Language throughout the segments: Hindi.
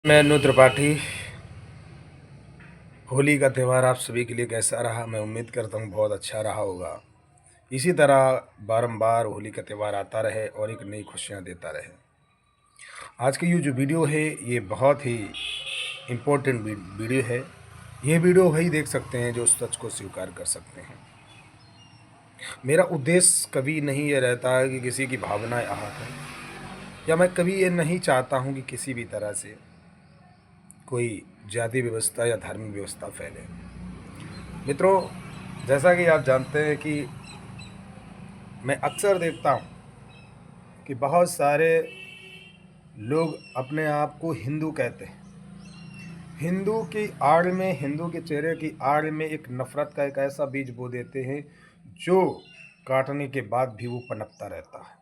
मैं अनु त्रिपाठी। होली का त्यौहार आप सभी के लिए कैसा रहा? मैं उम्मीद करता हूँ बहुत अच्छा रहा होगा। इसी तरह बारंबार होली का त्यौहार आता रहे और एक नई खुशियाँ देता रहे। आज की ये जो वीडियो है ये बहुत ही इम्पोर्टेंट वीडियो है। ये वीडियो वही देख सकते हैं जो सच को स्वीकार कर सकते हैं। मेरा उद्देश्य कभी नहीं ये रहता है कि किसी की भावनाएं आहत हैं, या मैं कभी ये नहीं चाहता हूँ कि किसी भी तरह से कोई जाति व्यवस्था या धार्मिक व्यवस्था फैले। मित्रों, जैसा कि आप जानते हैं कि मैं अक्सर देखता हूँ कि बहुत सारे लोग अपने आप को हिंदू कहते हैं। हिंदू की आड़ में, हिंदू के चेहरे की आड़ में एक नफ़रत का एक ऐसा बीज बो देते हैं जो काटने के बाद भी वो पनपता रहता है।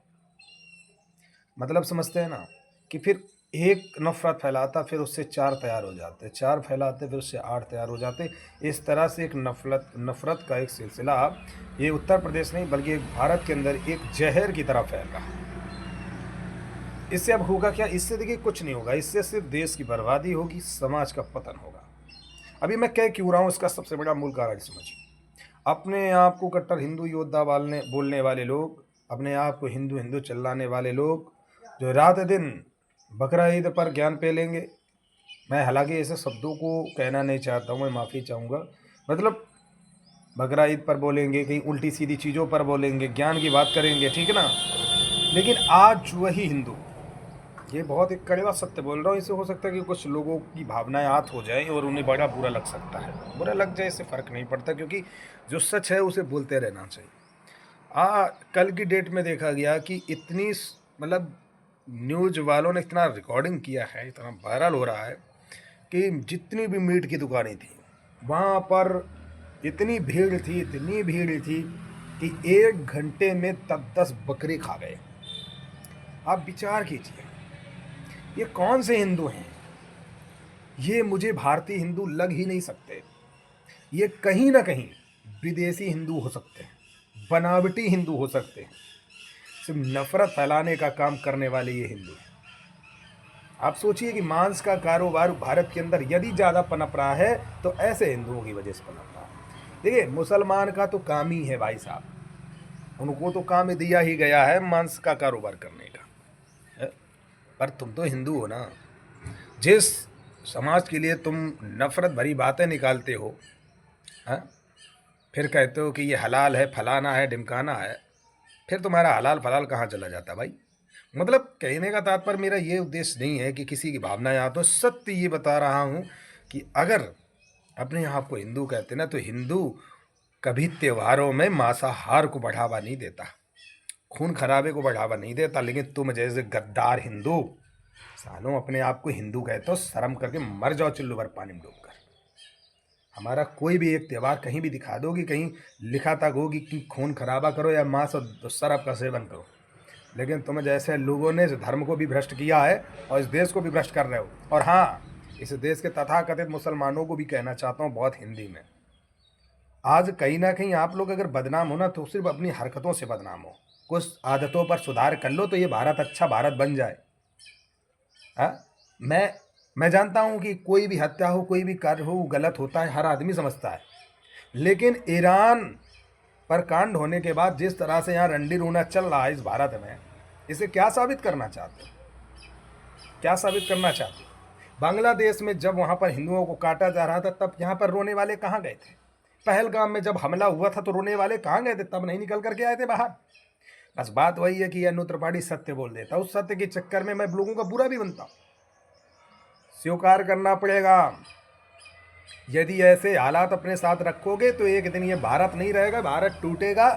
मतलब समझते हैं ना कि फिर एक नफ़रत फैलाता, फिर उससे 4 तैयार हो जाते, 4 फैलाते, फिर उससे 8 तैयार हो जाते। इस तरह से एक नफ़रत का एक सिलसिला ये उत्तर प्रदेश नहीं बल्कि भारत के अंदर एक जहर की तरह फैल रहा है। इससे अब होगा क्या? इससे देखिए कुछ नहीं होगा, इससे सिर्फ देश की बर्बादी होगी, समाज का पतन होगा। अभी मैं कह क्यों रहा हूँ, इसका सबसे बड़ा मूल कारण समझिए। अपने आप को कट्टर हिंदू योद्धा बोलने वाले लोग, अपने आप को हिंदू हिंदू चिल्लाने वाले लोग, जो रात दिन बकरा ईद पर ज्ञान पेलेंगे। मैं हालांकि ऐसे शब्दों को कहना नहीं चाहता हूँ, मैं माफ़ी चाहूँगा। मतलब बकरा ईद पर बोलेंगे, कहीं उल्टी सीधी चीज़ों पर बोलेंगे, ज्ञान की बात करेंगे, ठीक है ना। लेकिन आज वही हिंदू, ये बहुत एक कड़वा सत्य बोल रहा हूँ, इससे हो सकता है कि कुछ लोगों की भावनाएं आहत हो जाएं और उन्हें बड़ा बुरा लग सकता है। बुरा लग जाए इससे फ़र्क नहीं पड़ता, क्योंकि जो सच है उसे बोलते रहना चाहिए। कल की डेट में देखा गया कि मतलब न्यूज़ वालों ने इतना रिकॉर्डिंग किया है, इतना वायरल हो रहा है कि जितनी भी मीट की दुकानें थी वहाँ पर इतनी भीड़ थी कि 1 घंटे में 10-10 बकरे खा गए। आप विचार कीजिए, ये कौन से हिंदू हैं? ये मुझे भारतीय हिंदू लग ही नहीं सकते। ये कहीं ना कहीं विदेशी हिंदू हो सकते हैं, बनावटी हिंदू हो सकते हैं। सिर्फ नफरत फैलाने का काम करने वाले ये हिंदू हैं। आप सोचिए कि मांस का कारोबार भारत के अंदर यदि ज़्यादा पनप रहा है तो ऐसे हिंदुओं की वजह से पनप रहा है। देखिए, मुसलमान का तो काम ही है भाई साहब, उनको तो काम दिया ही गया है मांस का कारोबार करने का है? पर तुम तो हिंदू हो ना। जिस समाज के लिए तुम नफरत भरी बातें निकालते हो, है? फिर कहते हो कि ये हलाल है, फलाना है, ढिमकाना है, फिर तुम्हारा हलाल फलाल कहाँ चला जाता भाई? मतलब कहने का तात्पर्य मेरा ये उद्देश्य नहीं है कि किसी की भावना या तो सत्य ये बता रहा हूँ कि अगर अपने आप को हिंदू कहते ना, तो हिंदू कभी त्योहारों में मांसाहार को बढ़ावा नहीं देता, खून खराबे को बढ़ावा नहीं देता। लेकिन तुम जैसे गद्दार हिंदू सालों अपने आप को हिंदू कहते हो, शर्म करके मर जाओ चुल्लू भर पानी में डूबकर। हमारा कोई भी एक त्यौहार कहीं भी दिखा दो कि कहीं लिखा तक होगी कि खून खराबा करो या मांस और शराब का सेवन करो। लेकिन तुम जैसे लोगों ने इस धर्म को भी भ्रष्ट किया है और इस देश को भी भ्रष्ट कर रहे हो। और हाँ, इस देश के तथाकथित मुसलमानों को भी कहना चाहता हूँ बहुत हिंदी में, आज कहीं ना कहीं आप लोग अगर बदनाम हो ना तो सिर्फ अपनी हरकतों से बदनाम हो। कुछ आदतों पर सुधार कर लो तो ये भारत अच्छा भारत बन जाए। हाँ, मैं जानता हूँ कि कोई भी हत्या हो, कोई भी कार्य हो, वो गलत होता है, हर आदमी समझता है। लेकिन ईरान पर कांड होने के बाद जिस तरह से यहाँ रंडी रोना चल रहा है इस भारत में, इसे क्या साबित करना चाहते हो? क्या साबित करना चाहते हो? बांग्लादेश में जब वहाँ पर हिंदुओं को काटा जा रहा था तब यहाँ पर रोने वाले कहाँ गए थे? पहलगाम में जब हमला हुआ था तो रोने वाले कहाँ गए थे? तब नहीं निकल करके आए थे बाहर। बस बात वही है कि अनु त्रिपाठी सत्य बोल देता, उस सत्य के चक्कर में मैं लोगों का बुरा भी बनता हूँ। स्वीकार करना पड़ेगा, यदि ऐसे हालात अपने साथ रखोगे तो एक दिन ये भारत नहीं रहेगा, भारत टूटेगा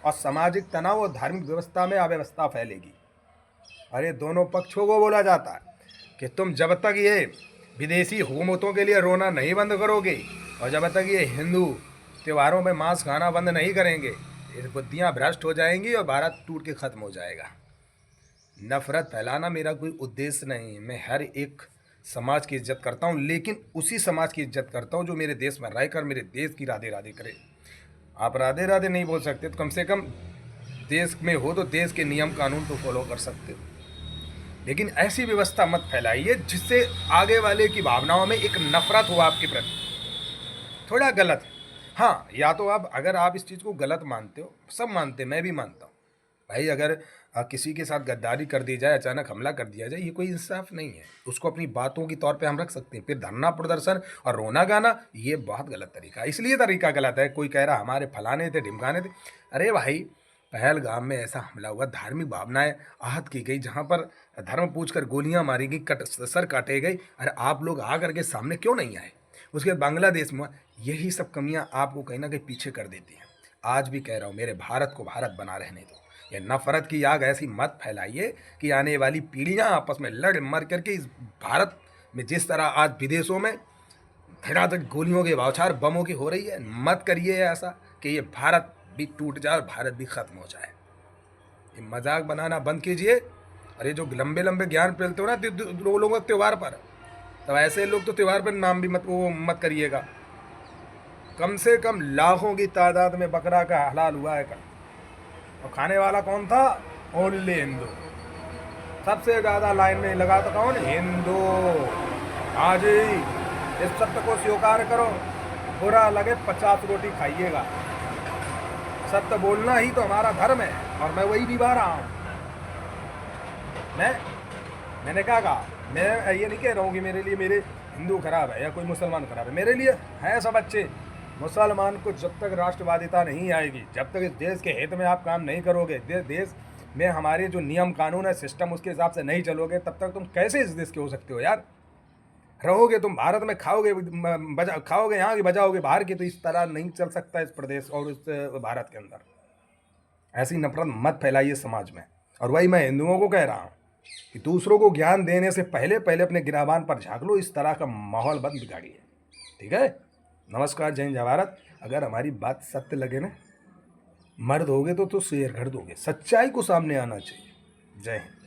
और सामाजिक तनाव और धार्मिक व्यवस्था में अव्यवस्था फैलेगी। अरे दोनों पक्षों को बोला जाता है कि तुम जब तक ये विदेशी हुकूमतों के लिए रोना नहीं बंद करोगे और जब तक ये हिंदू त्योहारों में मांस खाना बंद नहीं करेंगे, ये बुद्धियाँ भ्रष्ट हो जाएंगी और भारत टूट के ख़त्म हो जाएगा। नफ़रत फैलाना मेरा कोई उद्देश्य नहीं है। मैं हर एक समाज की इज्जत करता हूँ, लेकिन उसी समाज की इज्जत करता हूँ जो मेरे देश में रहकर मेरे देश की राधे राधे करे। आप राधे राधे नहीं बोल सकते तो कम से कम देश में हो तो देश के नियम कानून तो फॉलो कर सकते हो। लेकिन ऐसी व्यवस्था मत फैलाइए जिससे आगे वाले की भावनाओं में एक नफरत हो आपके प्रति। थोड़ा गलत है। हाँ, या तो आप, अगर आप इस चीज़ को गलत मानते हो, सब मानते हैं, मैं भी मानता हूँ भाई, अगर किसी के साथ गद्दारी कर दी जाए, अचानक हमला कर दिया जाए, ये कोई इंसाफ नहीं है। उसको अपनी बातों की तौर पे हम रख सकते हैं। फिर धरना प्रदर्शन और रोना गाना, ये बहुत गलत तरीका है। इसलिए तरीका गलत है। कोई कह रहा हमारे फलाने थे, ढिमकाने थे। अरे भाई, पहलगाम में ऐसा हमला हुआ, धार्मिक भावनाएं आहत की गई, जहाँ पर धर्म पूछकर गोलियां मारी गई, सर काटे गए। अरे आप लोग आ करके सामने क्यों नहीं आए? उसके बाद बांग्लादेश में यही सब कमियां आपको कहीं ना कहीं पीछे कर देती हैं। आज भी कह रहा हूँ, मेरे भारत को भारत बना रहने दो। ये नफरत की आग ऐसी मत फैलाइए कि आने वाली पीढ़ियां आपस में लड़ मर करके इस भारत में, जिस तरह आज विदेशों में धड़ाधड़ गोलियों की बौछार बमों की हो रही है, मत करिए ऐसा कि ये भारत भी टूट जाए और भारत भी खत्म हो जाए। ये मजाक बनाना बंद कीजिए। और ये जो लंबे लंबे ज्ञान फैलते हो ना लोगों के त्यौहार पर, तब ऐसे लोग तो त्यौहार पर नाम भी मत करिएगा। कम से कम लाखों की तादाद में बकरा का हलाल हुआ है कल, और खाने वाला कौन था? ओनली हिंदू। सबसे ज़्यादा लाइन में लगा तो कौन? हिंदू। हाँ जी, इस सत्य को स्वीकार करो। बुरा लगे 50 रोटी खाइएगा। सत्य बोलना ही तो हमारा धर्म है, और मैं वही निभा रहा हूँ। मैंने क्या कहा? मैं ये नहीं कह रहा हूँ कि मेरे लिए मेरे हिंदू खराब है या कोई मुसलमान खराब है। मेरे लिए है सब अच्छे। मुसलमान को जब तक राष्ट्रवादिता नहीं आएगी, जब तक इस देश के हित में आप काम नहीं करोगे, देश में हमारे जो नियम कानून है, सिस्टम, उसके हिसाब से नहीं चलोगे, तब तक तुम कैसे इस देश के हो सकते हो यार? रहोगे तुम भारत में, खाओगे यहाँ की, बजाओगे बाहर की। तो इस तरह नहीं चल सकता इस प्रदेश और इस भारत के अंदर। ऐसी नफरत मत फैलाइए समाज में। और वही मैं हिंदुओं को कह रहा हूँ कि दूसरों को ज्ञान देने से पहले पहले अपने गिराबान पर झाँक लो। इस तरह का माहौल बंद बिगाड़िए। ठीक है? नमस्कार, जय हिंद, जय भारत। अगर हमारी बात सत्य लगे ना, मर्द होगे तो शेयर कर दोगे। सच्चाई को सामने आना चाहिए। जय हिंद।